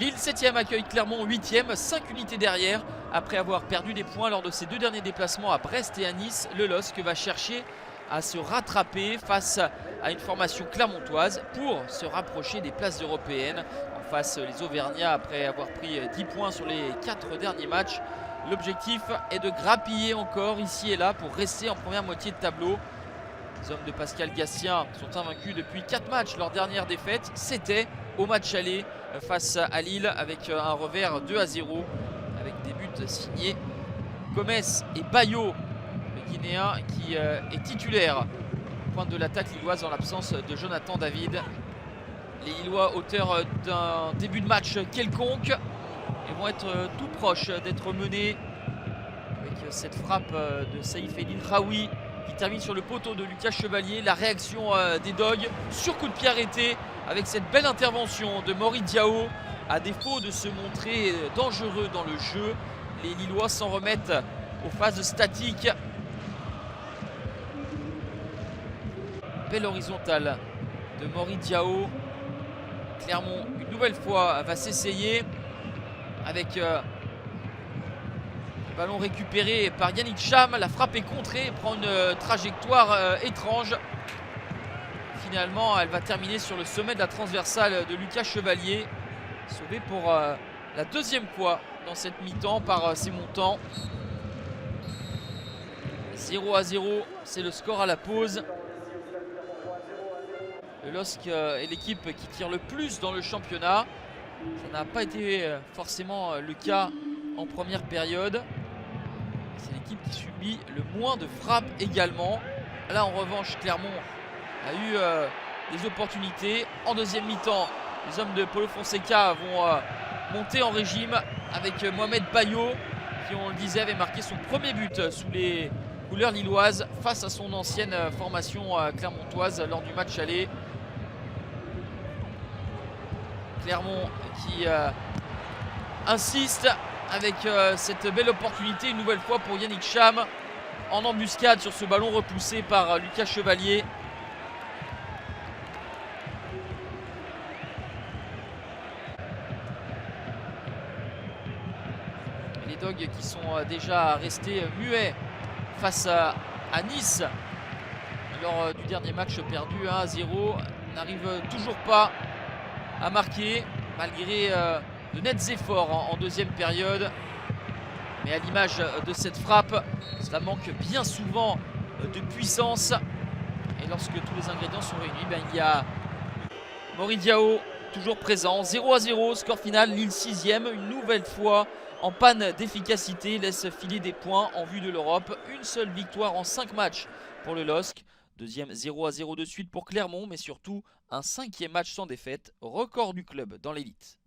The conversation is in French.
Lille 7e accueille Clermont 8e, 5 unités derrière. Après avoir perdu des points lors de ses deux derniers déplacements à Brest et à Nice, le LOSC va chercher à se rattraper face à une formation clermontoise pour se rapprocher des places européennes. En face, les Auvergnats, après avoir pris 10 points sur les 4 derniers matchs. L'objectif est de grappiller encore ici et là pour rester en première moitié de tableau. Les hommes de Pascal Gastien sont invaincus depuis 4 matchs. Leur dernière défaite, c'était au match aller face à Lille avec un revers 2-0 avec des buts signés Gomes et Bayo, le Guinéen qui est titulaire au point de l'attaque lilloise en l'absence de Jonathan David. Les Lillois, auteurs d'un début de match quelconque, ils vont être tout proches d'être menés avec cette frappe de Saïf Eddine Raoui qui termine sur le poteau de Lucas Chevalier. La réaction des Dogs sur coup de pied arrêté avec cette belle intervention de Mori Diao. À défaut de se montrer dangereux dans le jeu, les Lillois s'en remettent aux phases statiques. Belle horizontale de Mori Diao. Clermont une nouvelle fois va s'essayer avec le ballon récupéré par Yannick Cham. La frappe est contrée, prend une trajectoire étrange. Finalement, elle va terminer sur le sommet de la transversale de Lucas Chevalier. Sauvé pour la deuxième fois dans cette mi-temps par ses montants. 0-0, c'est le score à la pause. Le LOSC est l'équipe qui tire le plus dans le championnat. Ça n'a pas été forcément le cas en première période. C'est l'équipe qui subit le moins de frappes également. Là en revanche, Clermont a eu des opportunités. En deuxième mi-temps, les hommes de Paulo Fonseca vont monter en régime avec Mohamed Bayo qui, on le disait, avait marqué son premier but sous les couleurs lilloises face à son ancienne formation clermontoise lors du match aller. Clermont qui insiste avec cette belle opportunité une nouvelle fois pour Yannick Cham en embuscade sur ce ballon repoussé par Lucas Chevalier. Les Dogs qui sont déjà restés muets face à Nice lors du dernier match perdu 1-0 n'arrivent toujours pas à marquer malgré de nets efforts en deuxième période. Mais à l'image de cette frappe, cela manque bien souvent de puissance. Et lorsque tous les ingrédients sont réunis, il y a Mori Diao toujours présent. 0-0, score final, Lille 6e, une nouvelle fois en panne d'efficacité, laisse filer des points en vue de l'Europe. Une seule victoire en 5 matchs pour le LOSC. Deuxième 0-0 de suite pour Clermont, mais surtout un 5e match sans défaite, record du club dans l'élite.